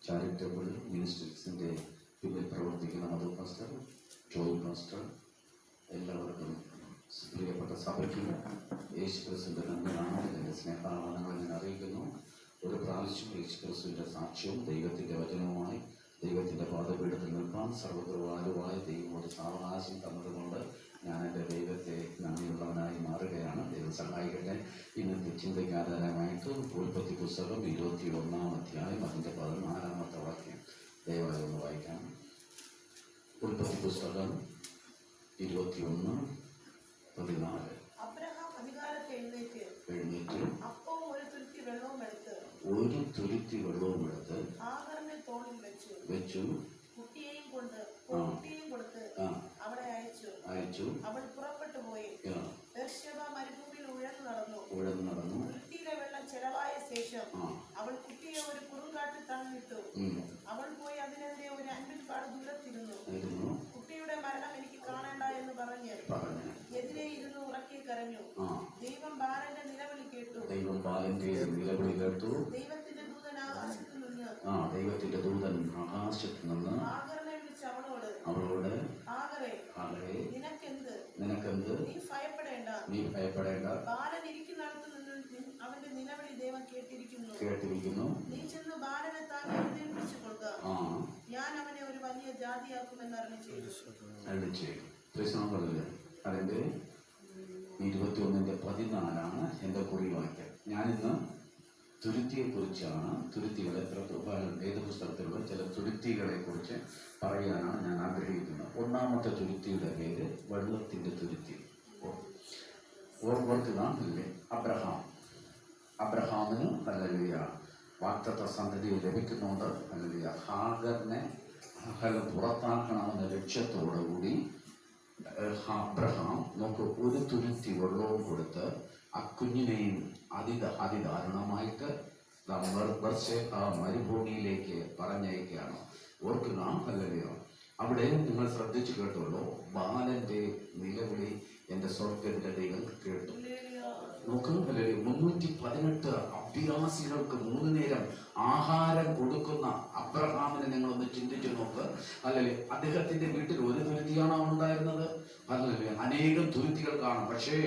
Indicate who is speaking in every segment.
Speaker 1: Charitable മിനിസ്ട്രീസിൻ്റെ പിന്നിൽ പ്രവർത്തിക്കുന്ന മധു pastor, Joy pastor, എല്ലാവർക്കും പ്രിയപ്പെട്ട സഭയ്ക്കും യേശുക്രിസ്തുവിൻ്റെ നന്ദിനാമത്തിൻ്റെ സ്നേഹാവനങ്ങൾ ഞാൻ അറിയിക്കുന്നു. ഒരു പ്രാവശ്യം യേശുക്രിസ്തുവിൻ്റെ സാക്ഷ്യവും ദൈവത്തിൻ്റെ വചനവുമായി ദൈവത്തിൻ്റെ പാദപീഠത്തിൽ നിൽക്കാൻ സർവ്വകൃപാലുവായ ദൈവം ഒരു സാവകാശം തന്നതുകൊണ്ട് ഞാൻ എൻ്റെ ദൈവത്തെ നന്ദിയുള്ളവനായി മാറുകയാണ്. ദൈവം സഹായിക്കട്ടെ. ഇന്നത്തെ ചിന്തയ്ക്കാധാരമായിട്ട് ഉൽപ്പത്തി പുസ്തകം 21-ാം അധ്യായം അതിൻ്റെ 14-ാമത്തെ വാക്യം ദയവായി ഒന്ന് വായിക്കാം. ഉൽപ്പത്തി പുസ്തകം 21:14. എഴുന്നേറ്റ് ഒരു തുരുത്തി വെള്ളവും എടുത്ത് വെച്ചു, അയച്ചു.
Speaker 2: അവൾ പുറപ്പെട്ടു പോയി മരുഭൂമിയിൽ ഉഴന്നു നടന്നു. വെള്ളം ചെലവായ ശേഷം അവൾ കുട്ടിയെ ഒരു കുറുങ്കാട്ടിൽ തള്ളിയിട്ടു. അവൾ പോയി അതിനെതിരെ ഒരു 50 കാട് ദൂരത്തിരുന്നു. കുട്ടിയുടെ മരണം എനിക്ക് കാണേണ്ട എന്ന് പറഞ്ഞ് എതിരെ ഇരുന്ന് ഉറക്കി കരഞ്ഞു. ദൈവം ബാലന്റെ നിലവിളി കേട്ടു. ദൈവത്തിന്റെ ദൂതൻ ആകാശത്തു നിന്ന് ആഗറിനെ വിളിച്ച് അവളോട് ആഗറേ, നിനക്കെന്ത്? നീ ഭയപ്പെടേണ്ട. ബാലൻ ഇരിക്കുന്നിടത്ത് നിന്ന് അവന്റെ നിലവിളി ദൈവം കേട്ടിരിക്കുന്നു. നീ ചെന്ന് ബാലനെ താൻ എഴുന്നേൽപ്പിച്ചു കൊടുക്ക. ഞാൻ അവനെ ഒരു വലിയ ജാതിയാക്കുമെന്ന് അരുളിച്ചെയ്തു.
Speaker 1: അതിന്റെ 21:14 എന്റെ കുറി വാക്യം. ഞാനിന്ന് തുരുത്തിയെ കുറിച്ചാണ്, തുരുത്തികളെ വേദപുസ്തകത്തിലുള്ള ചില തുരുത്തികളെ കുറിച്ച് പറയാനാണ് ഞാൻ ആഗ്രഹിക്കുന്നത്. ഒന്നാമത്തെ തുരുത്തിയുടെ പേര് വെള്ളത്തിന്റെ തുരുത്തി. ഓർക്കുന്നല്ലേ? അബ്രഹാമിന് ഹല്ലേലൂയ വാഗ്ദത്ത സന്തതി ലഭിക്കുന്നുണ്ട്. ഹല്ലേലൂയ. ഹാഗറിനെ പുറത്താക്കണമെന്ന ലക്ഷ്യത്തോടുകൂടി അബ്രഹാം നമുക്ക് ഒരു തുരുത്തി വെള്ളവും കൊടുത്ത് ആ കുഞ്ഞിനെയും അതിദാരുണമായിട്ട് മരുഭൂമിയിലേക്ക് പറഞ്ഞയക്കുകയാണ്. ഓർക്കുക, ഹല്ലേലൂയ. അവിടെ നിങ്ങൾ ശ്രദ്ധിച്ചു കേട്ടുള്ളൂ, ബാലന്റെ നിലവിളി എൻ്റെ സ്വർഗ്ഗത്തിലെ ദൈവം കേട്ടു. നോക്കൂ, 318 അഭ്യാസികൾക്ക് 3 നേരം ആഹാരം കൊടുക്കുന്ന അബ്രഹാമിനെ നിങ്ങളൊന്ന് ചിന്തിച്ചു നോക്ക്. അല്ലല്ലേ, അദ്ദേഹത്തിന്റെ വീട്ടിൽ ഒരു തുരുത്തിയാണോ ഉണ്ടായിരുന്നത്? അല്ലല്ലേ, അനേകം തുരുത്തികൾ കാണാം. പക്ഷേ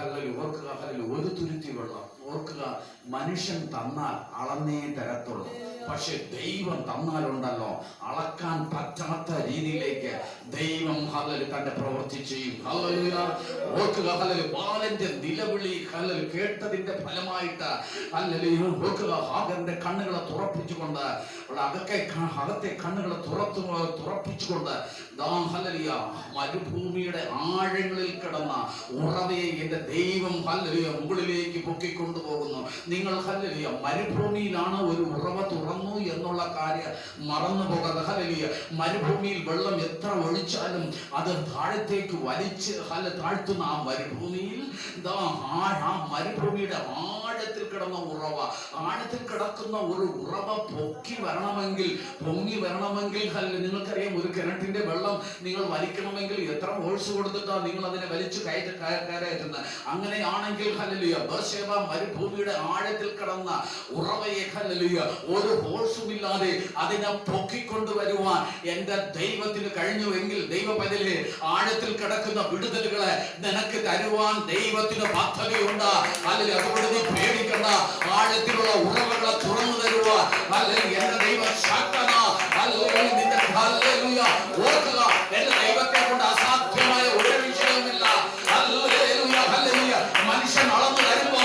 Speaker 1: അല്ലല്ലേ, ഓർക്കുക, അല്ലല്ലേ, ഒരു തുരുത്തി വെള്ളം. ഓർക്കുക, മനുഷ്യൻ തന്നാൽ അളന്നേ തരത്തുള്ളൂ. പക്ഷെ ദൈവം തന്നാലുണ്ടല്ലോ, അളക്കാൻ പറ്റാത്ത രീതിയിലേക്ക് ദൈവം ഹല്ലേലൂയ തന്റെ പ്രവൃത്തി ചെയ്യും. ഹല്ലേലൂയ. ഓർക്കുക, ഹല്ലേലൂയ, ബാലന്റെ നിലവിളി ഹല്ലേലൂയ കേട്ടതിന്റെ ഫലമായിട്ട് ഹല്ലേലൂയ ഓർക്കുക, ഹാഗറിന്റെ കണ്ണുകളെ തുറപ്പിച്ചുകൊണ്ട്, അകത്തെ കണ്ണുകളെ തുറപ്പിച്ചുകൊണ്ട് ഹല്ലേലൂയ മരുഭൂമിയുടെ ആഴങ്ങളിൽ കിടന്ന ഉറവയെ എന്റെ ദൈവം ഹല്ലേലൂയ മുകളിലേക്ക് പൊക്കിക്കൊണ്ടുപോകുന്നു. നിങ്ങൾ ഹല്ലേലൂയ മരുഭൂമിയിലാണ് ഒരു ഉറവ തുറന്നു എന്നുള്ള കാര്യം മറന്നു പോകാതെ. ഹല്ലേലൂയ, മരുഭൂമിയിൽ വെള്ളം എത്ര ഒഴിച്ചാലും അത് താഴത്തേക്ക് വലിച്ച് താഴ്ത്തുന്ന ആ മരുഭൂമിയിൽ മരുഭൂമിയുടെ ആഴത്തിൽ കിടന്ന ഉറവ, ആഴത്തിൽ കിടക്കുന്ന ഒരു ഉറവ പൊങ്ങി വരണമെങ്കിൽ നിങ്ങൾക്കറിയാം, ഒരു കിണറ്റിന്റെ വെള്ളം നിങ്ങൾ വലിക്കണമെങ്കിൽ എത്ര ഹോഴ്സ് കൊടുത്തിട്ടാ നിങ്ങൾ അതിനെ വലിച്ചു കയറ്റുന്നത്. അങ്ങനെയാണെങ്കിൽ ഹല്ലേലൂയ ബർശേബ മരുഭൂമിയുടെ ആഴത്തിൽ കിടന്ന ഉറവയെ ഹല്ലേലൂയ ഒരു ഹോഴ്സുമില്ലാതെ അതിനെ പൊക്കിക്കൊണ്ടുവരുവാൻ എന്റെ ദൈവത്തിന് കഴിഞ്ഞുവെങ്കിൽ, ദൈവപതിലെ ആഴത്തിൽ കിടക്കുന്ന വിടുതലുകളെ നിനക്ക് തരുവാൻ ദൈവത്തിന് പദ്ധതിയുണ്ട്. അല്ലെങ്കിൽ അതുകൊണ്ട് നീ പേടിക്കണ്ട. ആഴത്തിലുള്ള ഉറവകളെ തുറന്നു തരുവാൻ അല്ലെങ്കിൽ എന്റെ ദൈവം ശക്തനാ. നിന്റെ ഹല്ലേലൂയ ഓർക്കുക, എന്റെ ദൈവത്തെ കൊണ്ട് അസാധ്യമായ ഒരു വിഷയവുമില്ല. Hallelujah, hallelujah. മനുഷ്യൻ അളന്നു തരുമ്പോ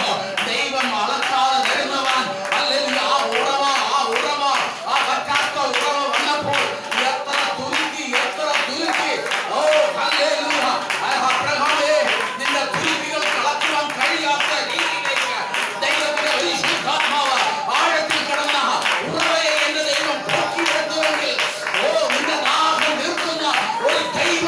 Speaker 1: ദൈവം അളക്കാതെ തരുന്നവൻ. ഹല്ലേലൂയ. ആ ഉറവ ആ പറ്റാത്ത ഉറവ വന്നപ്പോൾ എത്ര തുരുത്തി. ഓ ഹല്ലേലൂയ. അബ്രഹാമേ, നിന്റെ തുരുത്തികൾ കളക്കുവാൻ കഴിയാത്ത രീതിയിലേക്ക് ദൈവത്തിന്റെ പരിശുദ്ധാത്മാവ് ആഴത്തിൽ കിടന്ന ഉറവയെ എന്റെ ദൈവം പൊക്കിയെടുത്തുവെങ്കിൽ, ഓ നിന്റെ ദാഹം നിർത്തുന്ന ഒരു ദൈവ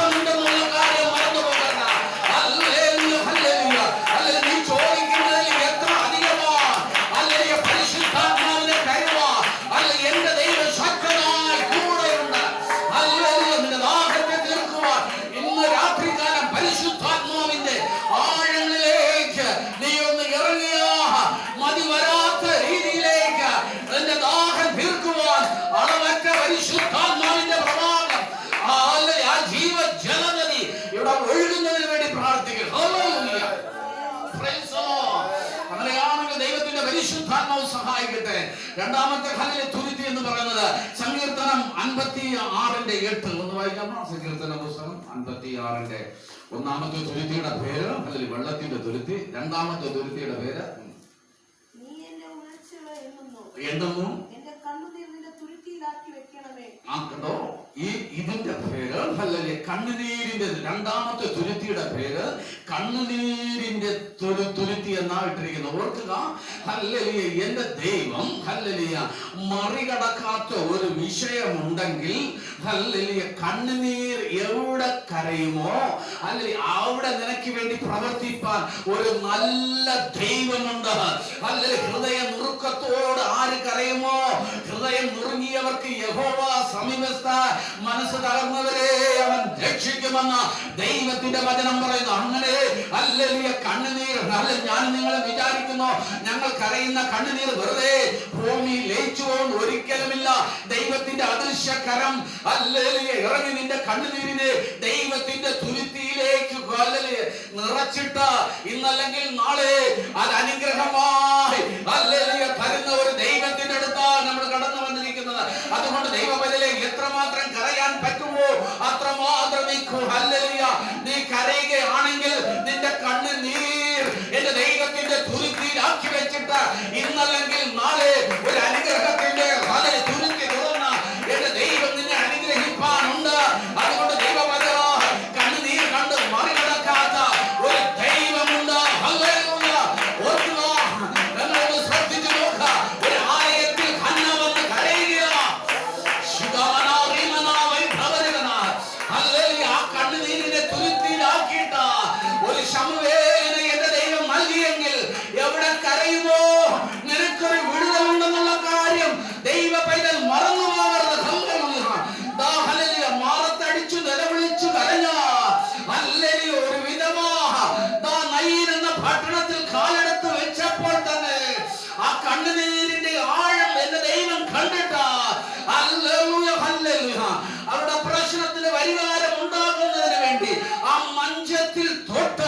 Speaker 1: രണ്ടാമത്തെ ഹല്ലേലൂയ തുരുത്തി എന്ന് പറയുന്നത് സങ്കീർത്തനം 56:8 ഒന്ന് വായിക്കാമോ? സങ്കീർത്തന പുസ്തകം 56 ഒന്നാമത്തെ തുരുത്തിയുടെ പേര് അല്ലെങ്കിൽ വെള്ളത്തിന്റെ തുരുത്തി. രണ്ടാമത്തെ തുരുത്തിയുടെ പേര് എണ്ണുന്നു. കണ്ടോ, ഇതിന്റെ പേര് ഹല്ലേലൂയ കണ്ണുനീരിന്റെ, രണ്ടാമത്തെ തുരുത്തിയുടെ പേര് കണ്ണുനീരിന്റെ തുരുത്തി എന്നായിട്ടിരിക്കുന്നു. ഓർക്കുക, ഹല്ലേലൂയ എന്റെ ദൈവം ഹല്ലേലൂയ മറികടക്കാത്ത ഒരു വിഷയമുണ്ടെങ്കിൽ ഹല്ലേലൂയ കണ്ണുനീർ എവിടെ കരയുമോ അല്ലെങ്കിൽ അവിടെ നിനക്ക് വേണ്ടി പ്രവർത്തിപ്പാൻ ഒരു നല്ല ദൈവമുണ്ട്. ഹല്ലേലൂയ ഹൃദയ നുറുക്കത്തോട് ആര് കരയുമോ, ഹൃദയം നുറുങ്ങിയവർക്ക് യഹോവ സമീപസ്ഥ, മനസ്സ് തകർന്നവരെ അവൻ രക്ഷിക്കുമെന്ന് ദൈവത്തിന്റെ വചനം പറയുന്നു. അങ്ങനെ ഹല്ലേലൂയ കണ്ണുനീർ, ഞാൻ നിങ്ങളെ വിചാരിക്കുന്നു ഞങ്ങൾ കരയുന്ന കണ്ണുനീർ വെറുതെ ഭൂമിയിൽ ലയിച്ചു പോകുന്ന ഒരിക്കലുമില്ല. ദൈവത്തിന്റെ അദൃശ്യകരം ഹല്ലേലൂയ ഇറങ്ങി നിന്റെ കണ്ണുനീരിനെ ദൈവത്തിന്റെ തുരുത്തിയിലേക്ക് നിറച്ചിട്ട് ഇന്നല്ലെങ്കിൽ നാളെ അത് അനുഗ്രഹമായി ഹല്ലേലൂയ തരുന്ന ഒരു ദൈവത്തിന്റെ അടുത്താണ് നമ്മൾ കടന്നു വന്നിരിക്കുന്നത്. അതുകൊണ്ട് ദൈവപദത്തിലെ എത്രമാത്രം കരയാൻ പറ്റുമോ അത്രമാത്രം ഹല്ലേലൂയ നീ കരയുകയാണെങ്കിൽ നിന്റെ കണ്ണുനീർ എന്റെ ദൈവത്തിന്റെ തുരുത്തിയിലാക്കി വെച്ചിട്ട് ഇന്നല്ലെങ്കിൽ നാളെ ഒരു അനുഗ്രഹത്തിന്റെ തുരുത്തി തുറന്ന എന്റെ ദൈവം നിന്നെ അനുഗ്രഹിക്കാനുണ്ട്. അതുകൊണ്ട് ദൈവപദ കണ്ണുനീർ കണ്ട് മറികടക്കാത്ത ഒരു ദൈവമുണ്ട്. ഹല്ലേലൂയ. ഓർക്കുക, നമ്മളൊന്ന് ശ്രദ്ധിച്ചു നോക്കുക. ഒരു ആലയത്തിൽ ഹന്ന വന്ന് കരയുക, ആ കണ്ണുനീരിനെ തുരുത്തിയിലാക്കിയിട്ട ഒരു ശമൂവേലിനെ എന്റെ ദൈവം നൽകിയെങ്കിൽ എവിടെ കരയുമോ നിനക്കൊരു വിടുതലുണ്ടെന്നുള്ള കാര്യം ദൈവ പൈതൽ മറന്നു പോകരുത്. മാറത്തടിച്ചു നിലവിളിച്ചു കരഞ്ഞ ഹല്ലേലൂയ ഒരു വിധവാ നയീൻ എന്ന പട്ടണത്തിൽ കാലെടുത്ത് വെച്ചപ്പോൾ തന്നെ ആ കണ്ണുനീരിന്റെ ആഴം എന്റെ ദൈവം കണ്ടിട്ട ഹല്ലേലൂയ ഹല്ലേലൂയ അവരുടെ പ്രശ്നത്തിന് പരിഹാരം ഉണ്ടാകുന്നതിന് വേണ്ടി ആ മഞ്ചത്തിൽ തൊട്ട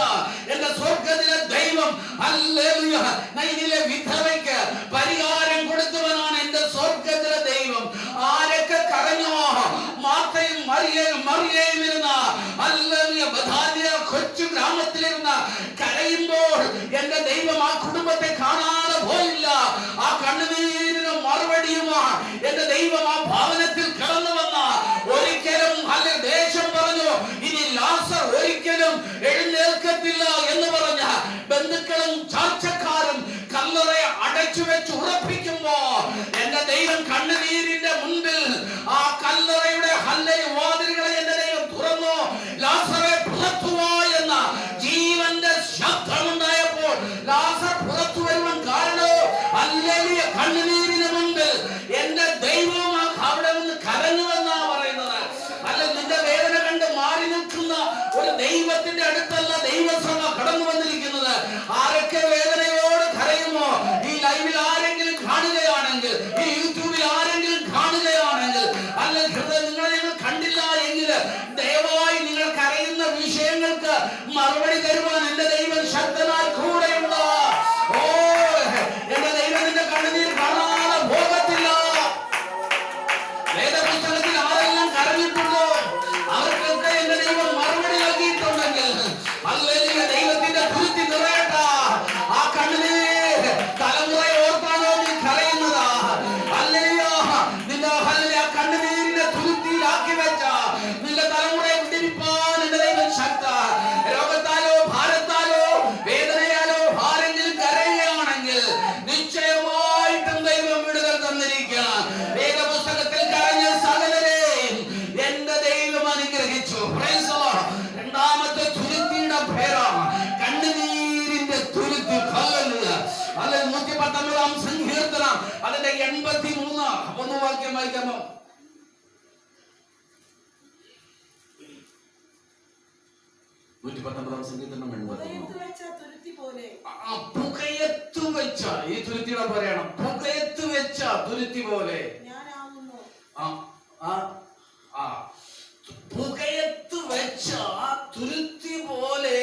Speaker 1: എന്റെ സ്വർഗ്ഗത്തിലെ ദൈവം ഹല്ലേലൂയ നയീനിലെ വിധവയ്ക്ക് പരിഹാരം കൊടുത്തവനാണ് എന്റെ സ്വർഗ്ഗത്തിലെ ദൈവം. ആരൊക്കെ കരഞ്ഞോ, മാർത്തയും മറിയയും ഇരുന്ന ഹല്ലേലൂയ ബഥാനിയ കൊച്ചു ഗ്രാമത്തിലിരുന്ന കരയുമ്പോൾ എന്റെ ദൈവം ആ കുടുംബത്തെ കാണാതെ പോയില്ല. ആ കണ്ണുനീരിന് മറുപടിയുമാ എന്റെ ദൈവം ആ ഭവനത്തിൽ കടന്നു വന്ന ഒരിക്കലും ദേശം പറഞ്ഞു ഇനി ലാസർ ഒരിക്കലും എഴുന്നേൽക്കത്തില്ല എന്ന് പറഞ്ഞ ബന്ധുക്കളും ചാർച്ചക്കാരും കല്ലറയെ അടച്ചു വെച്ച് ഉറപ്പിക്കുമ്പോ എന്റെ ദൈവം കണ്ണുനീരിന്റെ മുൻപിൽ ആ കല്ലറയുടെ ഹല്ലേലൂയ വാതിലുകളെ എന്റെ ദൈവം തുറന്നു. ലാസറെ പുറത്തു വാ എന്ന ജീവന്റെ ശബ്ദമുണ്ടായപ്പോൾ ലാസർ പുറത്തു വരുവാൻ കാരണം ഹല്ലേലൂയ കണ്ണുനീരിന് മുൻപിൽ എന്റെ ദൈവം അവിടെ നിന്ന് കരഞ്ഞുവെന്നാ പറയുന്നത്. അല്ല, നിന്റെ വേദന കണ്ട് മാറി നിൽക്കുന്ന ഒരു ദൈവത്തിന്റെ അടുത്തല്ല ദൈവസഭ കടന്നു വന്നിരിക്കുന്നത്. ആരൊക്കെ വേദനയോട് കരയുമോ, ഈ ലൈവിൽ ആരെങ്കിലും കാണുകയാണെങ്കിൽ, ഈ യൂട്യൂബിൽ ആരെങ്കിലും കാണുകയാണെങ്കിൽ, അല്ലെങ്കിൽ നിങ്ങളെ ഞങ്ങൾ കണ്ടില്ല എങ്കിൽ ദയവായി നിങ്ങൾ കരയുന്ന വിഷയങ്ങൾക്ക് മറുപടി തരുവാൻ എന്റെ ദൈവം ശക്തനായി കൂടെയുണ്ട്. ഓ എന്റെ ദൈവത്തിന്റെ കണ്ണുനീർ കാണാതെ പോകത്തില്ല. വേദപുസ്തകത്തിൽ ആരെല്ലാം കരഞ്ഞിട്ടുണ്ടോ അവർക്കൊക്കെ എന്റെ ദൈവം മറുപടി നൽകിയിട്ടുണ്ടെങ്കിൽ ഹല്ലേലൂയ ദൈവത്തിന്റെ തുരുത്തി നിറയട്ട. ആ കണ്ണുനീർ തലമുറയെ ഓർത്താണോ നീ കരയുന്നത്? ഹല്ലേലൂയ നിന്റെ ഹല്ലേലൂയ കണ്ണുനീരിന്റെ തുരുത്തിയിലാക്കി വെച്ച നിന്റെ തലമുറയെ വിടിവിപ്പാൻ എന്റെ ദൈവം ശക്ത. രോഗത്താലോ ഭാരത്താലോ വേദനയാലോ ആരെങ്കിലും കരയുകയാണെങ്കിൽ നിശ്ചയമായിട്ടും ദൈവം വിടുതൽ തന്നിരിക്കുക. വേദപുസ്തകത്തിൽ കരഞ്ഞ സകലരെയും എന്റെ ദൈവം അനുഗ്രഹിച്ചു. രണ്ടാമത്തെ തുരുത്തിയുടെ പേരാണ് കണ്ണുനീരിന്റെ തുരുത്തി. അല്ലെ 119 സങ്കീർത്തനം അതിന്റെ 83 ഒന്ന് വാക്യം വായിക്കാമോ? സങ്കീർത്തനം 83. പുകയത്തു വെച്ച ഈ തുരുത്തിയുടെ പറയണം, പുകയത്തു വെച്ച തുരുത്തി പോലെ. പുകയത്തു വെച്ച തുരുത്തി പോലെ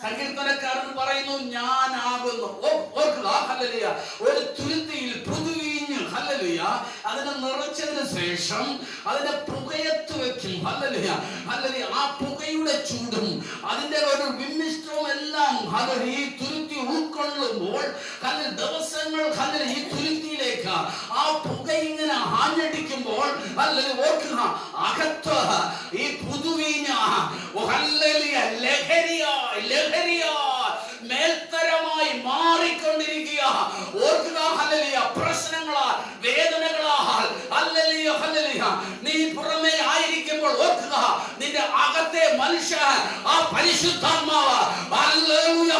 Speaker 1: സങ്കീർത്തനക്കാരൻ പറയുന്നു ഞാനാകുന്നു. ഓർക്കുക, ഹല്ലേലൂയ ഒരു തുരുത്തിയിൽ പുതുവീഞ്ഞ് ഹല്ലേലൂയ. അതിനെ നിറച്ചതിന് ശേഷം അതിനെ പുകയത്ത് വെക്കും. Hallelujah, hallelujah. ആ പുകയുടെ ചൂടും അതിന്റെ ഒരു വിമ്മിഷ്ടവും എല്ലാം ഹല്ലേലൂയ ഈ തുരുത്തി ഉൾക്കൊള്ളുമ്പോൾ ദിവസങ്ങൾ ഹല്ലേലൂയ ഈ തുരുത്തിയിലേക്ക് ആ പുക ഇങ്ങനെ ആഞ്ഞടിക്കുമ്പോൾ ഹല്ലേലൂയ ഓർക്കുക, അകത്ത് ഈ പുതുവീഞ്ഞ ഹല്ലേലൂയ ലഹരിയാ മേൽത്തരമായി മാറിക്കൊണ്ടിരിക്കുക. ഓർക്കുക, ഹല്ലേലൂയ. പ്രശ്നങ്ങളാൽ, വേദനകളാൽ ഹല്ലേലൂയ, ഹല്ലേലൂയ നീ പുറമേ ആയിരിക്കുമ്പോൾ ഓർക്കുക, നിന്റെ അകത്തെ മനുഷ്യൻ ആ പരിശുദ്ധാത്മാവ് ഹല്ലേലൂയ,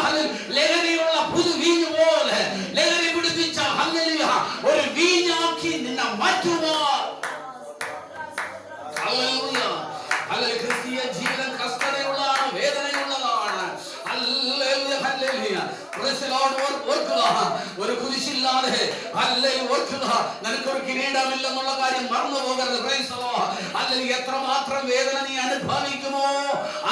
Speaker 1: ലഹരിയുള്ള പുതു വീഞ്ഞ് പോലെ ലഹരി പിടിപ്പിച്ച ഹല്ലേലൂയ ഒരു വീഞ്ഞാക്കി നിന്നെ മാറ്റുവാൻ. Hallelujah, hallelujah. ക്രിസ്തീയ ജീവിതം കഷ്ടതയുള്ളതാണ്, വേദനയുള്ളതാണ്. Hallelujah, hallelujah. Praise the Lord. ഓർക്കുക, ഒരു കുരിശില്ലാതെ ഹല്ലേലൂയ ഓർക്കുക, നിനക്കൊരു കിരീടമില്ലെന്നുള്ള കാര്യം മറന്നു പോകരുത്. Price the Lord. ഹല്ലേലൂയ. എത്രമാത്രം വേദന നീ അനുഭവിക്കുമോ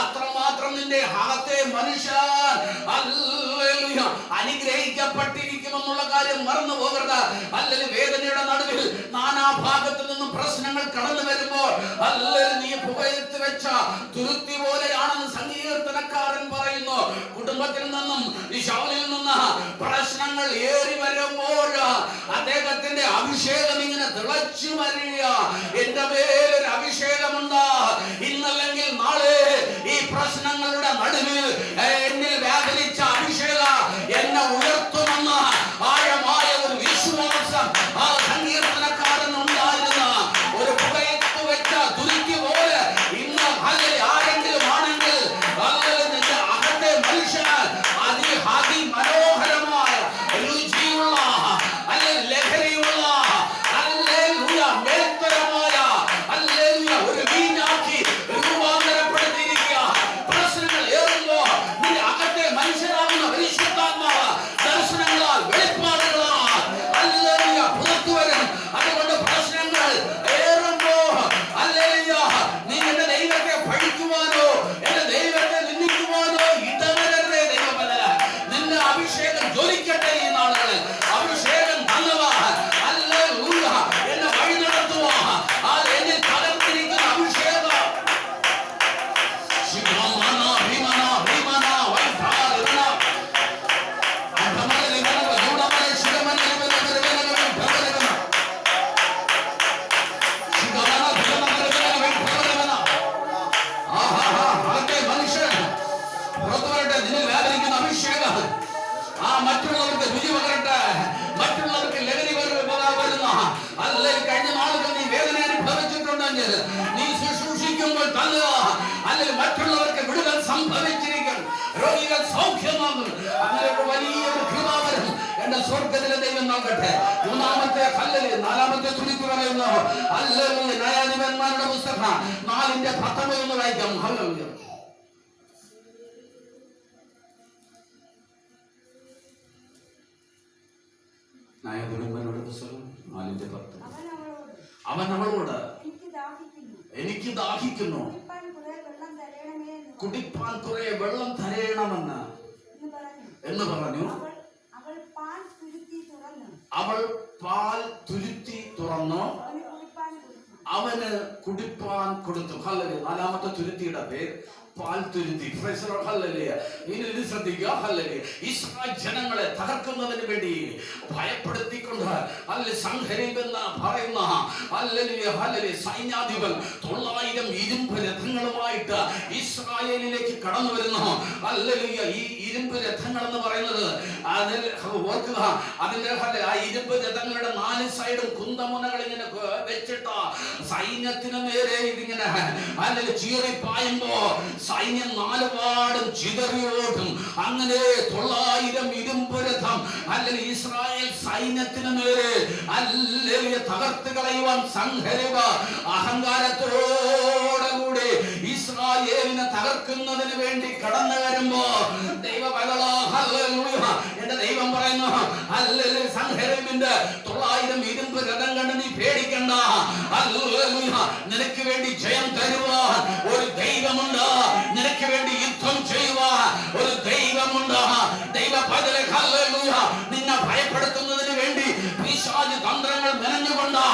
Speaker 1: അത്രമാത്രം നിന്റെ അകത്തെ മനുഷ്യൻ ഹല്ലേലൂയ അനുഗ്രഹിക്കപ്പെട്ടിരിക്കുമെന്നുള്ള കാര്യം മറന്നു പോകരുത്. ഹല്ലേലൂയ. വേദനയുടെ നടുവിൽ നാനാഭാഗത്തു നിന്നും പ്രശ്നങ്ങൾ കടന്നു വരുമ്പോൾ ഹല്ലേലൂയ നീ പുകയത്ത് വെച്ച തുരുത്തി പോലെയാണെന്ന് സങ്കീർത്തനക്കാരൻ പറയുന്നു. കുടുംബത്തിൽ നിന്നും ഈ ശൗലിൽ നിന്ന് പ്രശ്നങ്ങൾ ഏറി വരുമ്പോൾ അദ്ദേഹത്തിന്റെ അഭിഷേകം ഇങ്ങനെ തിളച്ചു വരിക. എന്റെ മേലൊരു അഭിഷേകമുണ്ട്, ഇന്നല്ലെങ്കിൽ നാളെ ഈ പ്രശ്നങ്ങളുടെ നടുവിൽ എന്നിൽ വ്യാപരിച്ച അഭിഷേകം എന്നെ ഉയർത്തുമെന്ന് ആഴമായ ഒരു വിശ്വാസം ആ സങ്കീർത്തനക്കാരൻ ഉണ്ടായിരുന്ന ഒരു പുകയത്ത് വെച്ച തുരുത്തി പോലെ ഇന്ന് ആരെങ്കിലും ആണെങ്കിൽ നിന്റെ അകത്തെ മനുഷ്യൻ അതിമനോഹരമായ രുചിയുള്ള ലഹരിയുള്ള മേൽത്തരമായ ഒരു വീഞ്ഞാക്കി രൂപാന്തരപ്പെടുത്തിയിരിക്കുക. പ്രശ്നങ്ങൾ ഏറുമ്പോ നീ അകത്തെ മനുഷ്യനാകുന്ന പരിശുദ്ധാത്മാവ് ദർശനങ്ങളാൽ വെളിപ്പാടുകളാൽ പുറത്തു വരും. അതുകൊണ്ട് പ്രശ്നങ്ങൾ ഏറുമ്പോ നീ എന്റെ ദൈവത്തെ പഠിക്കുവാനോ എന്റെ ദൈവത്തെ നിന്ദിക്കുവാനോ ഇടവരരുതേ. ദൈവമല്ല, നിന്റെ അഭിഷേകം ജ്വലിക്കട്ടെ. ഈ നാളുകളിൽ അഭിഷേകം തന്നവാ എന്നെ വഴി നടത്തുവാ എന്നിൽ പകർന്നിരിക്കുന്ന അഭിഷേകം മറ്റുള്ളവർക്ക് രുചി പകരട്ടെ, മറ്റുള്ളവർക്ക് ലഹരി വരുന്ന അല്ലെങ്കിൽ കഴിഞ്ഞ നാളുകൾ നീ വേദന അനുഭവിച്ചിട്ടുണ്ടെങ്കിൽ നീ ശുശ്രൂഷിക്കുമ്പോൾ തള്ളുക. അല്ലെങ്കിൽ മറ്റുള്ളവർക്ക് വിടുതൽ സംഭവിച്ചിരിക്കും, രോഗികൾ സൗഖ്യമാകും. അങ്ങനെ വലിയൊരു കൃപാവരം എന്റെ സ്വർഗ്ഗത്തിലെ ദൈവം നോക്കട്ടെ. മൂന്നാമത്തെ ഹല്ലേലൂയ, നാലാമത്തെ തുണിക്ക് പറയുന്നു ഹല്ലേലൂയ. ന്യായാധിപന്മാരുടെ പുസ്തകം 4:19 എന്ന് വായിക്കാം. ഹല്ലേലൂയ. ന്യായാധിപന്മാരുടെ പുസ്തകം 4:10. അവൻ അവളോട് എനിക്ക് ദാഹിക്കുന്നു, കുടിപ്പാൻ കുറെ വെള്ളം തരേണമെന്ന് എന്ന് പറഞ്ഞു. അവൾ പാൽ തുരുത്തി തുറന്നു അവന് കുടിപ്പാൻ കൊടുത്തു. ഹല്ലേലൂയ. നാലാമത്തെ തുരുത്തിയുടെ പേര് പാൽ തുരുത്തി. ഹല്ലേലൂയ. ഇനി ശ്രദ്ധിക്കുക. ഹല്ലേലൂയ. ഇസ്രായേൽ ജനങ്ങളെ തകർക്കുന്നതിന് വേണ്ടി ഭയപ്പെടുത്തിക്കൊണ്ട് സംഹരിബ് എന്ന് പറയുന്ന ഹല്ലേലൂയ, ഹല്ലേലൂയ സൈന്യാധിപൻ 900 ഇരുമ്പ് രഥങ്ങളുമായിട്ട് ഇസ്രായേലിലേക്ക് കടന്നു വരുന്നു. ഹല്ലേലൂയ. ഈ ഇരുമ്പ് രഥങ്ങൾ എന്ന് പറയുന്നത് ഓർക്കുക, അതിന്റെ ആ ഇരുമ്പ് രഥങ്ങളുടെ 4 സൈഡും കുന്തമുനകൾ ഇങ്ങനെ വെച്ചിട്ട് സൈന്യത്തിന് നേരെ ഇതിങ്ങനെ അല്ലെങ്കിൽ ചീറിപ്പായുമ്പോ സൈന്യം 4 പാടും ചിതറിയോട്ടും. അങ്ങനെ 900 ഇരുമ്പ് രഥം അല്ലെങ്കിൽ ഇസ്രായേൽ സൈന്യത്തിന് നേരെ അല്ലെങ്കിൽ തകർത്ത് കളയുവാൻ സംഹരിബ് അഹങ്കാരത്തോടുകൂടി ഇസ്രായേലിനെ തകർക്കുന്നതിന് വേണ്ടി കടന്നു വരുമ്പോ എന്റെ ദൈവം പറയുന്നു സംഹരിബിന്റെ 900 ഇരുമ്പ് രഥം കണ്ട് നീ പേടിക്കണ്ട. നിനക്ക് വേണ്ടി ജയം തരുവാൻ ഒരു ദൈവമുണ്ട്, നിനക്ക് വേണ്ടി യുദ്ധം ചെയ്യുവാൻ ഒരു ദൈവമുണ്ട്. ദൈവപദരെ ഹല്ലേലൂയ. നിന്നെ ഭയപ്പെടുത്തുന്നതിന് വേണ്ടി പിശാച് തന്ത്രങ്ങൾ മെനഞ്ഞുകൊണ്ട്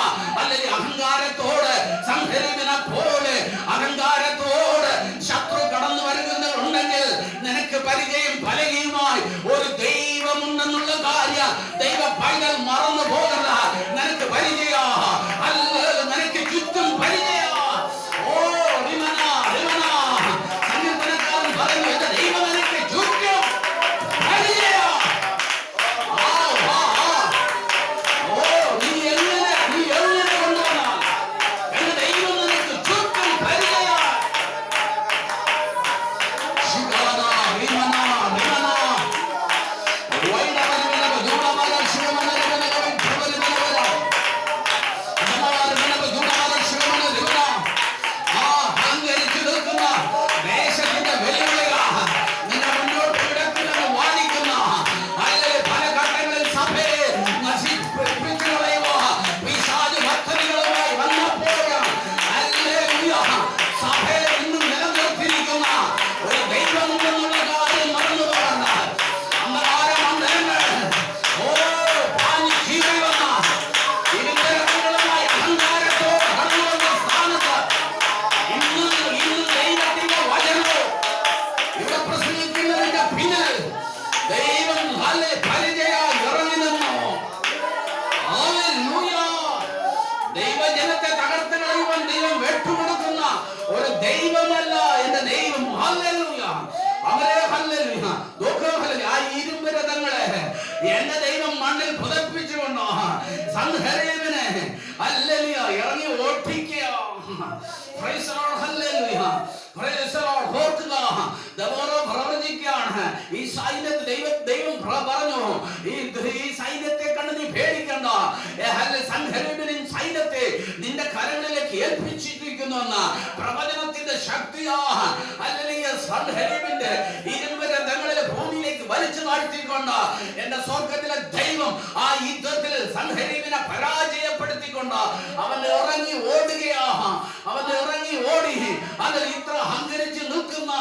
Speaker 1: ദൈവജനത്തെ തകർത്ത് കളയുവാൻ ദൈവം വെട്ടുകൊടുക്കുന്ന ഒരു ദൈവമല്ല എന്റെ ദൈവം. ഹല്ലേലൂയ, അവരെ ഹല്ലേലൂയ. ആ ഇരുമ്പ് രഥങ്ങളെ എന്റെ ദൈവം മണ്ണിൽ പുതപ്പിച്ചുകൊണ്ടോ സൻഹരീബിനെ ഹല്ലേലൂയ ഇറങ്ങി ഓട്ടിക്കുക. Praise the Lord, hallelujah, praise the Lord. ഓർക്കുക, ദെബോറ പ്രവചിക്കുകയാണ്. ഈ സൈന്യത്തെ ദൈവം പറഞ്ഞു, ഈ സൈന്യത്തെ കണ്ട് നീ പേടിക്കണ്ട, സൻഹരീബിനെ സൈന്യത്തെ നിന്റെ കരങ്ങളിലേക്ക് ഏൽപ്പിച്ചിരിക്കുന്നു എന്ന പ്രവചനത്തിന്റെ ശക്തിയാ ഹല്ലേലൂയ. സൻഹരീബിന്റെ ഇരുമ്പ് രഥങ്ങളിലെ ഭൂമിയിലേക്ക് വലിച്ചു താഴ്ത്തിക്കൊണ്ട് എന്റെ സ്വർഗത്തിലെ ദൈവം ആ യുദ്ധത്തിൽ സൻഹരീബിനെ പരാജയപ്പെടുത്തിക്കൊണ്ട് അവൻ ഇറങ്ങി ഓടുകയാ. അവൻ ഇറങ്ങി ഓടി അതിൽ ഇത്ര അഹങ്കരിച്ച് നിൽക്കുന്ന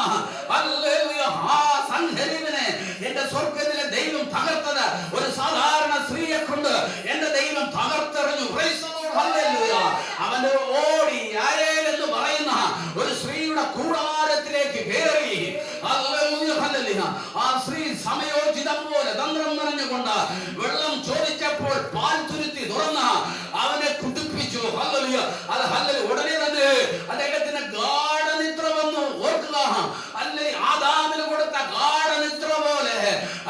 Speaker 1: ഹല്ലേലൂയ ആ സൻഹരീബിനെ എന്റെ സ്വർഗത്തിലെ ദൈവം തകർത്തത് ഒരു സാധാരണ സ്ത്രീയെ കൊണ്ട് എന്റെ ദൈവം തകർത്തെറിഞ്ഞു. Praise the Lord, hallelujah. അവൻ ഓടി യായേൽ എന്ന് പറയുന്ന ഒരു സ്ത്രീയുടെ കൂടാരത്തിലേക്ക് കയറി. Hallelujah, hallelujah. ആ സ്ത്രീ സമയോചിതം പോലെ തന്ത്രം പറഞ്ഞുകൊണ്ട് വെള്ളം ചോദിച്ചപ്പോൾ പാൽ തുരുത്തി തുറന്ന് അവനെ കുടിപ്പിച്ചു. ഹല്ലേലൂയ, അത് ഹല്ലേലൂയ. ഉടനെ തന്നെ അദ്ദേഹത്തിന് ഗാഢനിദ്ര വന്നു. ഓർക്കുക, അല്ലെ ആദാമിന് കൊടുത്ത ഗാഢനിദ്ര പോലെ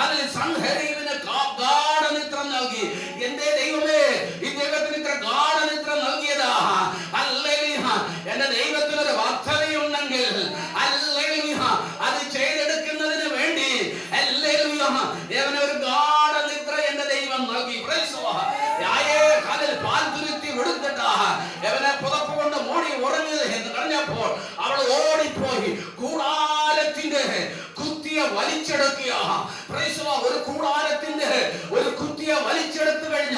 Speaker 1: അതിൽ സൻഹരീബിന് ഗാഢനിദ്ര നൽകി. എന്റെ ദൈവമേ, ഇദ്ദേഹത്തിന് ഇത്ര ഗാഢനിദ്ര നൽകിയതാ. ഹല്ലേലൂയ. എന്റെ ദൈവത്തിനൊരു പദ്ധതിയുണ്ടെങ്കിൽ ഹല്ലേലൂയ അത് ചെയ്തെടുക്കുന്നതിന് വേണ്ടി ഹല്ലേലൂയ ഒരു ഗാഢനിദ്ര എന്റെ ദൈവം നൽകി. Price the Lord. അതിൽ പാൽ തുരുത്തി കൊടുത്തിട്ടാ അവനെ പുതപ്പ് കൊണ്ട് മൂടി ഉറങ്ങിയത് എന്ന് കഴിഞ്ഞപ്പോൾ അവൾ ഓടിപ്പോയി കൂടാരത്തിന്റെ കുത്തിയ വലിച്ചെടുക്കുക. Price the Lord. ഒരു കൂടാരത്തിന്റെ ഒരു കുത്തിയ വലിച്ചെടുത്തു കഴിഞ്ഞ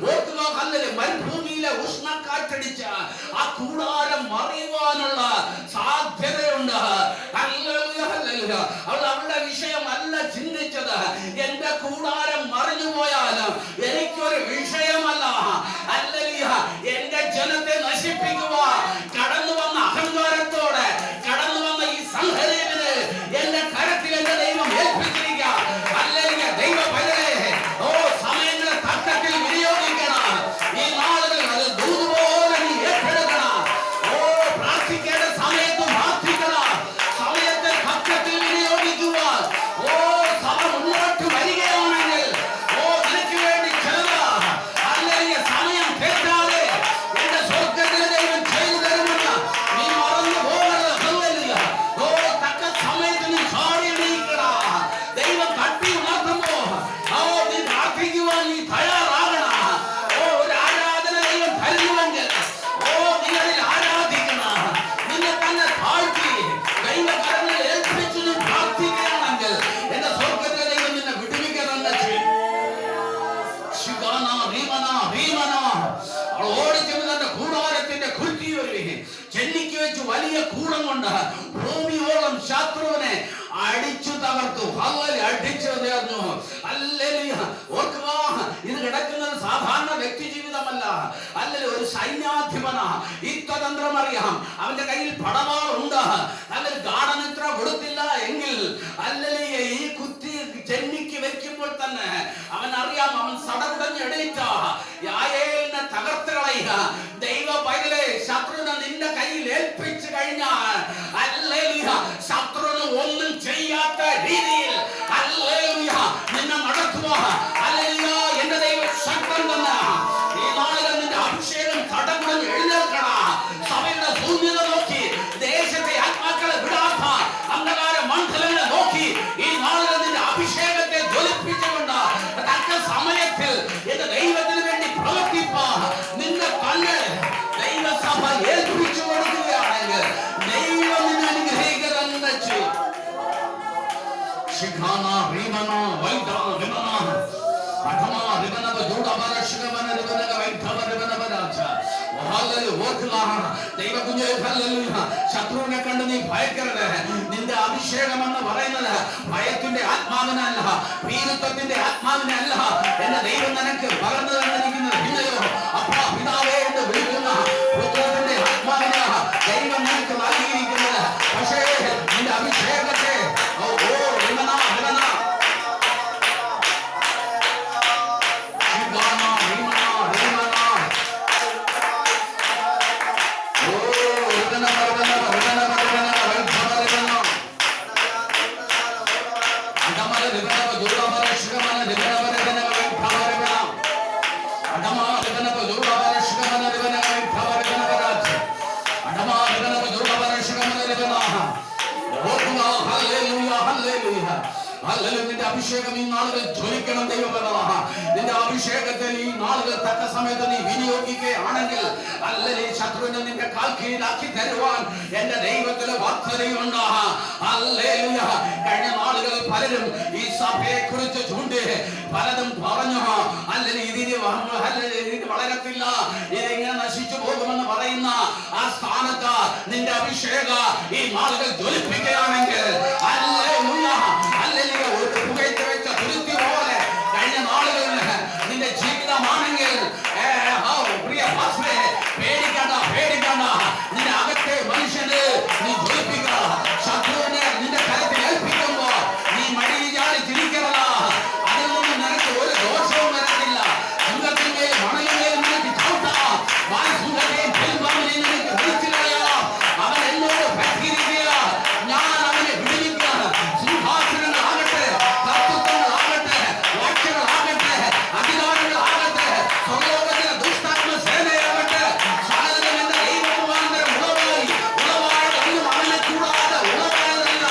Speaker 1: ഓർക്കുക, ഹല്ലേലൂയ, മരുഭൂമിയിലെ ഉഷ്ണക്കാറ്റടിച്ച ആ കൂടാരം മറിയുവാനുള്ള സാധ്യതയുണ്ട്. Hallelujah, hallelujah. അവളുടെ വിഷയമല്ല ചിന്തിച്ചത്, എന്റെ കൂടാരം മറിഞ്ഞു പോയാലും എനിക്കൊരു വിഷയമല്ല. ഹല്ലേലൂയ. എന്റെ ജനത്തെ നശിപ്പിക്കുക കടന്നു വന്ന അഹങ്കാരത്തോടെ കടന്നു വന്ന ഈ സൻഹരീബിനെ എന്റെ കരത്തിൽ എന്റെ ദൈവം ഏൽപ്പിച്ചിരിക്കുക. ഹല്ലേലൂയ. ദൈവ പൈതലേ, ഓ സമയങ്ങളെ തക്കത്തിൽ വിനിയോഗിക്കണം. ഈ നാളുകൾ അത് ദൂതുപോലെ നീ ഏറ്റെടുക്കണം. ഓ പ്രാർത്ഥിക്കേണ്ട സമയത്ത് പ്രാർത്ഥിക്കണം. സമയത്തെ തക്കത്തിൽ വിനിയോഗിക്കുക. ഓ സഭ മുന്നോട്ട് വരികയാണെങ്കിൽ ഓ നിനക്ക് വേണ്ടി ചെറുതാ ഹല്ലേലൂയ സമയം തെറ്റാതെ എന്റെ സ്വർഗ്ഗത്തിലെ ദൈവം ചെയ്തു തരുമെന്ന് നീ മറന്നു പോകരുത്. ഹല്ലേലൂയ. ഓ തക്ക സമയത്ത് നീ ചാടി എണീക്കണം. ദൈവം തട്ടി ഉണർത്തുമ്പോ ഓ നീ പ്രാർത്ഥിക്കുവാൻ നീ തയ്യാറാകണം. ഓ ഒരു ആരാധന ദൈവം തരുന്നുവെങ്കിൽ ഓ നീ അതിൽ ആരാധിക്കണം. നിന്നെ തന്നെ താഴ്ത്തി ദൈവകരങ്ങളിൽ ഏൽപ്പിച്ചു നീ പ്രാർത്ഥിക്കുകയാണെങ്കിൽ എന്റെ സ്വർഗ്ഗത്തിലെ ദൈവം നിന്നെ വിടുവിക്കുക തന്നെ ചെയ്യും. അവൾ ഓടിച്ചെന്ന് തന്റെ കൂടാരത്തിന്റെ കുറ്റിയൊരുവി ചെന്നിക്ക് വെച്ച് വലിയ കൂടം കൊണ്ട് ഭൂമിയോളം ശത്രുവിനെ അടിച്ചു തകർത്തു. അടിച്ചു തീർന്നു. ഹല്ലേലൂയ. ഓർക്കുക, ഇത് കിടക്കുന്നത് സാധാരണ വ്യക്തി ജീവിതമല്ല. അല്ലെങ്കിൽ ഒരു സൈന്യാധിപനാ. യുദ്ധതന്ത്രം അറിയാം. അവന്റെ കയ്യിൽ പടവാളുണ്ട്. അല്ലെങ്കിൽ ഗാഢനിദ്ര കൊടുത്തില്ല എങ്കിൽ അല്ലെങ്കിൽ ഈ കുത്തി ചെന്നിക്ക് വെക്കുമ്പോൾ തന്നെ അവൻ അറിയാം, അവൻ സടകുടഞ്ഞെടുത്ത യായേലിനെ തകർത്ത് കളയുക. ദൈവ പൈതലേ, ശത്രുവിനെ നിന്റെ കയ്യിൽ ഏൽപ്പിച്ചു കഴിഞ്ഞാൽ ഹല്ലേലൂയ ശത്രുവിന് ഒന്നും ചെയ്യാത്ത രീതിയിൽ ഹല്ലേലൂയ നിന്നെ നടത്തുക. ഹല്ലേലൂയ. എന്റെ ദൈവം ശക്തൻ തന്നെ. ഈ നാളുകൾ നിന്റെ അഭിഷേകം തടകുടഞ്ഞ് എഴുന്നേൽക്കണം. സഭയുടെ ശൂന്യത നോക്കി ദേശത്തെ ആത്മാക്കളെ വിടാത്ത അന്ധകാര മണ്ഡലങ്ങളെ നോക്കി ഈ നാളുകൾ നിന്റെ അഭിഷേകത്തെ ജ്വലിപ്പിച്ചുകൊണ്ട് തക്ക സമയത്തിൽ എന്റെ ദൈവത്തിന് വേണ്ടി പ്രവർത്തിപ്പാ നിന്റെ തന്നെ ദൈവസഭ ഏൽപ്പിച്ചു കൊടുക്കുകയാണെങ്കിൽ ദൈവം നിന്നെ അനുഗ്രഹിക്കുക തന്നെ ചെയ്യും. ശിഖാന റീമന വൈദാ വിമന അധമ റിബന ബദൂഡബന ശിഖവന റിബന വൈദവ റിബന ബദാച്ച. ഹല്ലേലൂയ. ഓർക്കുക, ദൈവ കുഞ്ഞേ, ഹല്ലേലൂയ. ശത്രുവിനെ കണ്ട് നീ ഭയക്കരുത്. നിന്റെ അഭിഷേകം എന്ന് പറയുന്നത് ഭയത്തിന്റെ ആത്മാവിനല്ല, ഭീരുത്വത്തിന്റെ ആത്മാവിനല്ല. എന്റെ ദൈവം നിനക്ക് പകർന്നു തന്നിരിക്കുന്നത് പിന്നെയോ അപ്പാ പിതാവേ എന്ന് വിളിക്കുന്ന പുത്രത്തിന്റെ ആത്മാവിനെ ദൈവം നിനക്ക് നൽകിയിരിക്കുന്നത്. പക്ഷേ നിന്റെ അഭിഷേകത്തെ അല്ലെങ്കിൽ നിന്റെ അഭിഷേകം ഈ നാളുകൾ ജ്വലിക്കണം ദൈവമെന്നതാണ്. നിന്റെ അഭിഷേകത്തെ ഈ നാളുകൾ തക്ക സമയത്ത് നീ വിനിയോഗിക്കുകയാണെങ്കിൽ അല്ലെങ്കിൽ ശത്രുവിനെ നിന്റെ കാൽ കീഴിലാക്കി തരുവാൻ എന്റെ ദൈവത്തിന് പദ്ധതിയുണ്ട്. ഹല്ലേലൂയ. കഴിഞ്ഞ നാളുകളിൽ പലരും ഈ സഭയെ കുറിച്ച് ചൂണ്ടി പലതും പറഞ്ഞു. അല്ലെങ്കിൽ ഇതിന് വളരത്തില്ല, ഇതിങ്ങനെ നശിച്ചു പോകുമെന്ന് പറയുന്ന ആ സ്ഥാനത്ത് നിന്റെ അഭിഷേക ഈ നാളുകൾ ജ്വലിപ്പിക്കുകയാണെങ്കിൽ ഹല്ലേലൂയ, ഹല്ലേലൂയ, ഒരു പുകയത്ത് വെച്ച തുരുത്തി പോലെ കഴിഞ്ഞ നാളുകളിൽ നിന്റെ ജീവിതമാണെങ്കിൽ പ്രിയ ഭാഷയെ പേടിക്കണ്ട, പേടിക്കണ്ട. നിന്റെ അകത്തെ മനുഷ്യന് നീ ജ്വലിപ്പിക്കുക. ശത്രുവിനെ നിന്റെ കരത്തിൽ ഏൽപ്പിക്കുമ്പോ നീ മടിയാടി തിരിക്കരുത്. അതിൽ നിന്ന് നിനക്ക് ഒരു ദോഷവും വരത്തില്ല. സിംഹത്തിന്റെയും മണലിന്റെയും നിനക്ക് ചവിട്ടാം. വാൽസിംഹത്തെയും പെരുമ്പാമ്പിനെയും നിനക്ക് വിളിച്ചു കളയാം. അവൻ എന്നോട് പറ്റിയിരിക്കുക, ഞാൻ അവനെ വിടുവിക്കുക. സിംഹാസനങ്ങളാകട്ടെ, കർത്തൃത്വങ്ങളാകട്ടെ, വാക്യങ്ങളാകട്ടെ, അധികാരങ്ങളാകട്ടെ, സ്വർലോകത്തിലെ ദുഷ്ടാത്മ സേനയാകട്ടെ, സകലതും എന്റെ ദൈവമുഖാന്തരം ഉളവായതൊന്നും അവനെ കൂടാതെ ഉളവായതല്ല.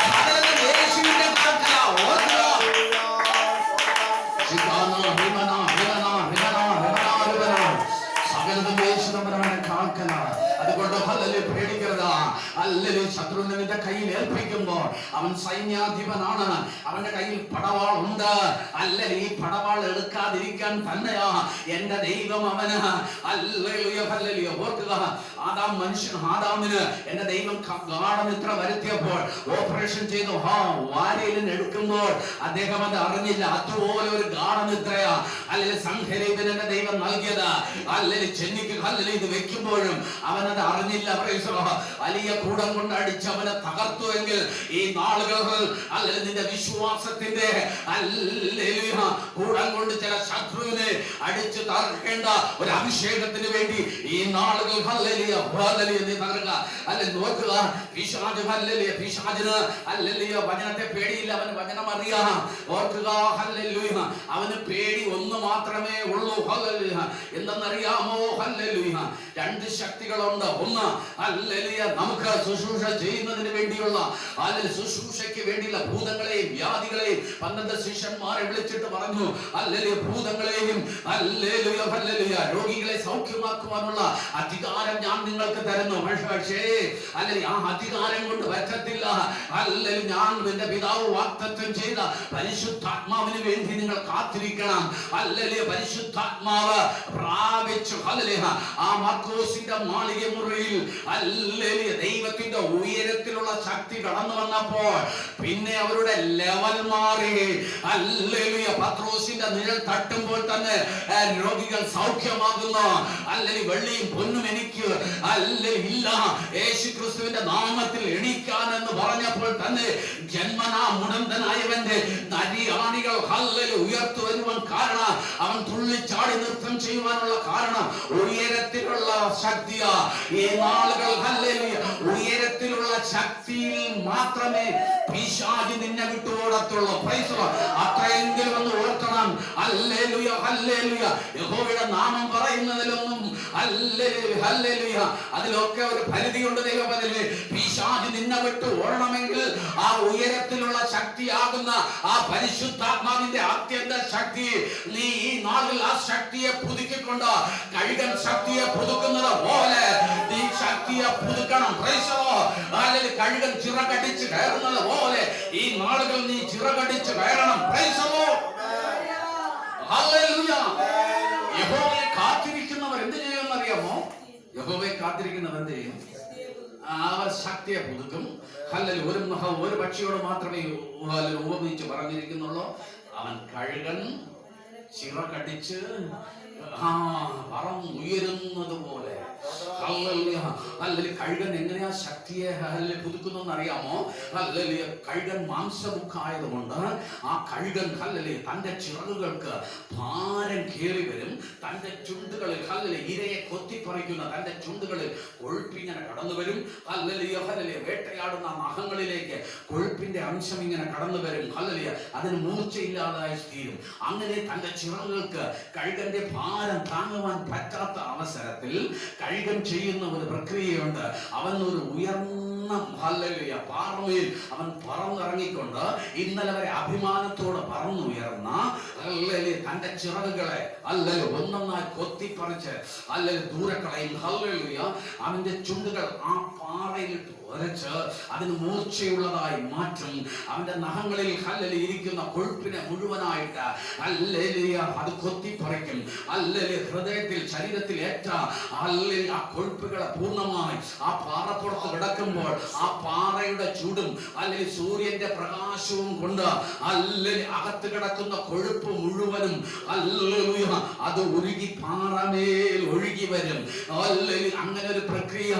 Speaker 1: സകലതും യേശുവിന്റെ കാൽക്കല. ഓർക്കുക, സകലതും യേശു തമ്പുരാന്റെ കാൽക്കല. അതുകൊണ്ട് ഹല്ലേലൂയ, പേടിക്കരുത്. ഹല്ലേലൂയ, ശത്രുവിനെ നിന്റെ കയ്യിൽ ഏൽപ്പിക്കുമ്പോൾ അവൻ സൈന്യാധിപനാണ്, അവന്റെ കയ്യിൽ പടവാൾ ഉണ്ട്. ഹല്ലേലൂയ, ഈ പടവാൾ എടുക്കാതിരിക്കാൻ തന്നെയാ എന്റെ ദൈവം അവന്. Hallelujah, hallelujah. ഓർക്കുക, ആദാമിന് എന്റെ ദൈവം ഗാഢനിദ്ര വരുത്തിയപ്പോൾ ഓപ്പറേഷൻ ചെയ്തു വാരയിലിന് എടുക്കുമ്പോൾ അദ്ദേഹം അത് അറിഞ്ഞില്ല. അതുപോലെ ഒരു ഗാഢനിദ്രയാ അല്ലെങ്കിൽ സംഹരീപൻ എന്റെ ദൈവം നൽകിയത്. അല്ലെങ്കിൽ ചെന്നിക്ക് ഹല്ലേലൂയ ഇത് വെക്കുമ്പോഴും അവനത് അറിഞ്ഞില്ല. വലിയ കൂടം കൊണ്ട് അടിച്ച് അവനെ തകർത്തു എങ്കിൽ ഈ നാളുകൾ അല്ലെങ്കിൽ നിന്റെ വിശ്വാസത്തിന്റെ ഹല്ലേലൂയ കൂടം കൊണ്ട് ചില ശത്രുവിനെ അടിച്ച് തകർക്കേണ്ട ഒരു അഭിഷേകത്തിന് വേണ്ടി ഈ നാളുകൾ ഹല്ലേലൂയ ഹല്ലേലൂയ നീ തകർക്കുക. അല്ലെങ്കിൽ നോക്കുക, പിശാച് ഹല്ലേലൂയ, പിശാചിന് ഹല്ലേലൂയ വചനത്തെ പേടിയില്ല, അവന് വചനം അറിയാം. ഓർക്കുക, ഹല്ലേലൂയ, അവന് പേടി ഒന്ന് മാത്രമേ ഉള്ളൂ. ഹല്ലേലൂയ, എന്തെന്നറിയാമോ? ഹല്ലേലൂയ, രണ്ട് ശക്തികളുണ്ട്. ഒന്ന് ഹല്ലേലൂയ, നമുക്ക് ശുശ്രൂഷ ചെയ്യുന്നതിന് വേണ്ടിയുള്ള അല്ലെങ്കിൽ ശുശ്രൂഷയ്ക്ക് വേണ്ടിയുള്ള ഭൂതങ്ങളെയും വ്യാധികളെയും 12 ശിഷ്യന്മാരെ വിളിച്ചിട്ട് പറഞ്ഞു, ഹല്ലേലൂയ, ഭൂതങ്ങളെയും ഹല്ലേലൂയ ഹല്ലേലൂയ രോഗികളെ സൗഖ്യമാക്കുവാനുള്ള അധികാരം ഞാൻ നിങ്ങൾക്ക് തരുന്നു. പക്ഷേ അല്ലെങ്കിൽ ആ അധികാരം കൊണ്ട് പറ്റത്തില്ല. അല്ലെങ്കിൽ ഞാൻ എന്റെ പിതാവ് വാഗ്ദത്തം ചെയ്ത പരിശുദ്ധാത്മാവിന് വേണ്ടി നിങ്ങൾ കാത്തിരിക്കണം. അല്ലെങ്കിൽ പരിശുദ്ധാത്മാവ് പ്രാപിച്ചു ഹല്ലേലൂയ ആ മർക്കോസിന്റെ മാളിക മുറിയിൽ ഹല്ലേലൂയ ദൈവത്തിന്റെ ഉയരത്തിലുള്ള ശക്തി കടന്നു വന്നപ്പോൾ പിന്നെ അവരുടെ ലെവൽ മാറി. ഹല്ലേലൂയ, പത്രോസിന്റെ നിഴൽ തട്ടുമ്പോൾ തന്നെ രോഗികൾ സൗഖ്യമാകുന്നു. അല്ലെങ്കിൽ വെള്ളിയും പൊന്നും എനിക്ക് ഇല്ല, യേശുക്രിസ്തുവിന്റെ നാമത്തിൽ എണീക്കാൻ എന്ന് പറഞ്ഞപ്പോൾ തന്നെ ജന്മനാ മുടന്തനായവന്റെ നരിയാണികൾ ഹല്ലേലൂയ ഉയർത്തു വരുവാൻ കാരണം, അവൻ തുള്ളിച്ചാടി നൃത്തം ചെയ്യുവാനുള്ള കാരണം ഉയരത്തിലുള്ള ശക്തിയാ. ഈ നാളുകൾ ഹല്ലേലൂയ ഉയരത്തിലുള്ള ശക്തിയിൽ മാത്രമേ പിശാച് നിന്നെ വിട്ടുപോടത്തുള്ളൂ. അത്രയെങ്കിലും ഒന്ന് ഓർക്കണം. ഹല്ലേലൂയ ഹല്ലേലൂയ, യഹോവയുടെ നാമം പറയുന്നതിലൊന്നും ഹല്ലേലൂയ ഹല്ലേലൂയ അതിലൊക്കെ ഒരു പരിധിയുണ്ട്. ദൈവപദവി പിശാച് നിന്നെ വിട്ട് ഓടണമെങ്കിൽ ആ ഉയരത്തിലുള്ള ശക്തിയാകുന്ന ആ പരിശുദ്ധാത്മാവിന്റെ അത്യന്ത ശക്തി നീ ഈ നാളിൽ ആ ശക്തിയെ പുതുക്കിക്കൊണ്ട് കഴുകൻ ശക്തിയെ പുതുക്കുന്നത് പോലെ നീ ശക്തിയെ പുതുക്കണം. അല്ലെങ്കിൽ കഴുകൻ ചിറകടിച്ച് കയറുന്നത് പോലെ ഈ നാളുകൾ നീ ചിറകടിച്ച് കയറണം. ഹല്ലേലൂയ. യഹോവയെ കാത്തിരിക്കുന്നവർ എന്ത് ചെയ്യുമെന്ന് അറിയാമോ? യഹോവയെ കാത്തിരിക്കുന്നവർ എന്ത് ചെയ്യും? അവർ ശക്തിയെ പുതുക്കും. ഹല്ലേലൂയ. ഒരു പക്ഷിയോട് മാത്രമേ ഉപമിച്ച് പറഞ്ഞിരിക്കുന്നുള്ളൂ. അവൻ കഴുകൻ ചിറകടിച്ച് ഉയരുന്നത് പോലെ. അല്ലെങ്കിൽ കഴുകൻ എങ്ങനെയാ ശക്തിയെ പുതുക്കുന്നതെന്ന് അറിയാമോ? അല്ലെങ്കിൽ കഴുകൻ മാംസമുഖായതുകൊണ്ട് ആ കഴുകൻ തന്റെ ചിറകുകൾക്ക് ഭാരം കയറി വരും. തന്റെ ചുണ്ടുകളിൽ ഇരയെ കൊത്തിപ്പറിക്കുന്ന തന്റെ ചുണ്ടുകളിൽ കൊഴുപ്പിങ്ങനെ കടന്നു വരും. വേട്ടയാടുന്ന നഖങ്ങളിലേക്ക് കൊഴുപ്പിന്റെ അംശം ഇങ്ങനെ കടന്നു വരും. അതിന് മൂർച്ചയില്ലാതായി തീരും. അങ്ങനെ തന്റെ ചിറകുകൾക്ക് കഴുകന്റെ ഭാരം താങ്ങുവാൻ പറ്റാത്ത അവസരത്തിൽ കഴുകൻ ചെയ്യുന്ന ഒരു പ്രക്രിയയുണ്ട്. അവൻ ഒരു ഉയർന്ന ഉയർന്ന ഹല്ലേലൂയ പാറമേൽ അവൻ പറന്നിറങ്ങിക്കൊണ്ട് ഇന്നലെ വരെ അഭിമാനത്തോടെ പറന്നുയർന്ന ഹല്ലേലൂയ തന്റെ ചിറകുകളെ ഹല്ലേലൂയ ഒന്നൊന്നായി കൊത്തിപ്പറിച്ച് ഹല്ലേലൂയ ദൂരക്കളയും ഹല്ലേലൂയ അവന്റെ ചുണ്ടുകൾ ആ പാറയിലിട്ട് ഉരച്ച് അതിന് മൂർച്ചയുള്ളതായി മാറ്റും. അവന്റെ നഖങ്ങളിൽ ഹല്ലേലൂയ ഇരിക്കുന്ന കൊഴുപ്പിനെ മുഴുവനായിട്ട് ഹല്ലേലൂയ അത് കൊത്തിപ്പറിക്കും. ഹല്ലേലൂയ ഹൃദയത്തിൽ ശരീരത്തിൽ ഏറ്റ ഹല്ലേലൂയ ആ കൊഴുപ്പുകളെ പൂർണ്ണമായി ആ പാറപ്പുറത്ത് കിടക്കുമ്പോൾ ആ പാറയുടെ ചൂടും അല്ലെങ്കിൽ സൂര്യന്റെ പ്രകാശവും കൊണ്ട് ഹല്ലേലൂയ അകത്ത് കിടക്കുന്ന കൊഴുപ്പ് മുഴുവനും ഹല്ലേലൂയ അത് ഉരുകി പാറമേൽ ഒഴുകി വരും. ഹല്ലേലൂയ അങ്ങനെ ഒരു പ്രക്രിയ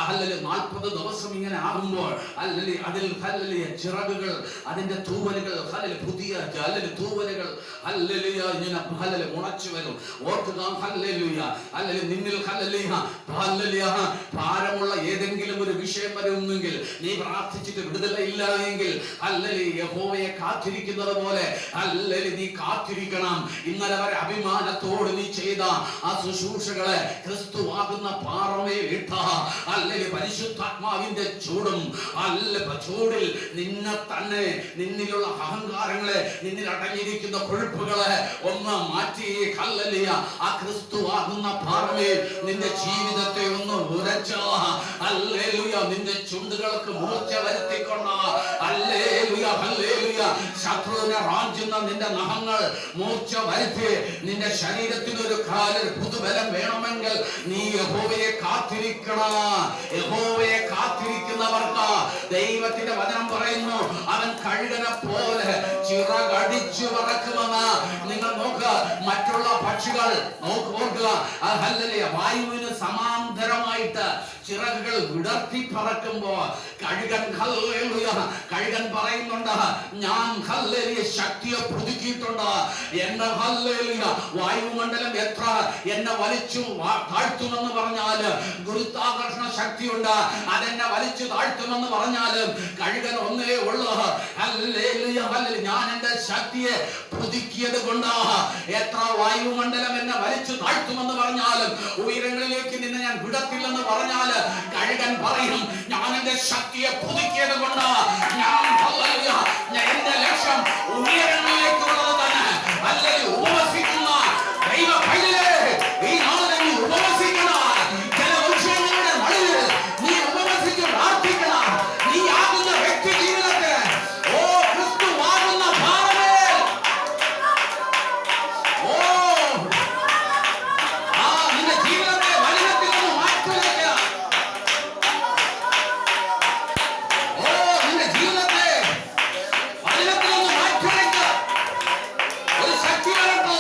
Speaker 1: ഹല്ലേലൂയ 40 ദിവസം ഇങ്ങനെ ആകുമ്പോൾ ഹല്ലേലൂയ അതിൽ ഹല്ലേലൂയ ചിറകുകൾ അതിന്റെ തൂവലുകൾ ഹല്ലേലൂയ പുതിയ ഹല്ലേലൂയ തൂവലുകൾ ഹല്ലേലൂയ ഇങ്ങനെ ഹല്ലേലൂയ മുളച്ചു വരും. ഓർക്കുക ഹല്ലേലൂയ ഹല്ലേലൂയ നിന്നിൽ ഹല്ലേലൂയ ഹല്ലേലൂയ ഭാരമുള്ള ഏതെങ്കിലും ഒരു വിഷയം വരുന്നെങ്കിൽ നീ പ്രാർത്ഥിച്ചിട്ട് വിടുതലയില്ല എങ്കിൽ ഹല്ലേലൂയ യഹോവയെ കാത്തിരിക്കുന്നത് പോലെ ഹല്ലേലൂയ നീ കാത്തിരിക്കണം. ഇന്നലെ വരെ അഭിമാനത്തോട് നീ ചെയ്ത ആ ശുശ്രൂഷകളെ ക്രിസ്തുവാകുന്ന പാറമേൽ ഇട്ട ഹല്ലേലൂയ പരിശുദ്ധാത്മാവിന്റെ ചൂടും ചൂടിൽ നിന്നെ തന്നെ നിന്നിലുള്ള അഹങ്കാരങ്ങളെ നിന്നിൽ അടങ്ങിയിരിക്കുന്ന കൊഴുപ്പുകളെ ഒന്ന് മാറ്റി ഹല്ലേലൂയ ആ ക്രിസ്തുവാകുന്ന പാറമേൽ നിന്റെ ജീവിതത്തെ ഒന്ന് ഉരച്ച് ഹല്ലേലൂയ നിന്റെ ചുണ്ടുകൾക്ക് മൂർച്ച വരുത്തിക്കൊണ്ട് ഹല്ലേലൂയ ഹല്ലേലൂയ ശത്രുവിനെ റാഞ്ചുന്ന നിന്റെ നഖങ്ങൾ മൂർച്ച വരുത്തി നിന്റെ ശരീരത്തിന് ഒരു കാലിൽ പുതുബലം വേണമെങ്കിൽ നീ യഹോവയെ കാത്തിരിക്കണം. യഹോവയെ കാത്തിരിക്കുന്നവർക്ക് ദൈവത്തിന്റെ വചനം പറയുന്നു അവൻ കഴുകനെ പോലെ ചിറകടിച്ചു പറക്കുമെന്ന്. നിങ്ങൾ നോക്കുക മറ്റുള്ള പക്ഷികൾ ഓർക്കുക ഹല്ലേലൂയ വായുവിന് സമാന്തരമായിട്ട് ചിറകുകൾ വിടർത്തി പറക്കുമ്പോ കഴുകൻ ഹല്ലേലൂയ കഴുകൻ പറയുന്നുണ്ട് ഞാൻ ഹല്ലേലൂയ ശക്തിയെ പുതുക്കിയിട്ടുണ്ട്. എന്റെ ഹല്ലേലൂയ വായുമണ്ഡലം എത്ര എന്നെ വലിച്ചു താഴ്ത്തുമെന്ന് പറഞ്ഞാല് ഗുരുത്വാകർഷണ ശക്തിയുണ്ട് അതെന്നെ വലിച്ചു താഴ്ത്തുമെന്ന് പറഞ്ഞാലും കഴുകൻ ഒന്നേ ഉള്ളു ഹല്ലേലൂയ ഹല്ലേലൂയ ഞാൻ എന്റെ ശക്തിയെ പുതുക്കിയത് കൊണ്ടാ. എത്ര വായുമണ്ഡലം എന്നെ വലിച്ചു താഴ്ത്തുമെന്ന് പറഞ്ഞാലും ഉയരങ്ങളിലേക്ക് നിന്നെ ഞാൻ വിടത്തില്ലെന്ന് പറഞ്ഞാല് കഴുകൻ പറയും ഞാൻ എന്റെ ശക്തിയെ പുതുക്കിയത് കൊണ്ടാ. ഞാൻ ഹല്ലേലൂയ എന്റെ ലക്ഷ്യം ഉയരങ്ങളിലേക്കുള്ളത് തന്നെ ഹല്ലേലൂയ ഉപവസിക്കുന്ന ദൈവ പൈതലേ ഈ നാളിൽ നീ ഉപവസിക്കണം. ചില വിഷയങ്ങളുടെ നടുവിൽ നീ ഉപവസിച്ച് പ്രാർത്ഥിക്കണം. നീ ആകുന്ന വ്യക്തി ജീവിതത്തെ ഓ ക്രിസ്തുവാകുന്ന പാറമേൽ ഓ നിന്റെ ജീവിതത്തെ വചനത്തിൽ നിന്ന് മാറ്റിവെക്കുക. ഓ നിന്റെ ജീവിതത്തെ വചനത്തിൽ നിന്ന് മാറ്റിവെക്കുക. ഒരു ശക്തി വരട്ടോ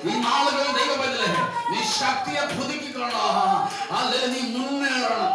Speaker 1: ഈ നാളുകൾ ദൈവമല്ലേ നീ ശക്തിയെ പുതുക്കിക്കൊള്ളാം. അല്ലെങ്കിൽ നീ മുന്നേറണം.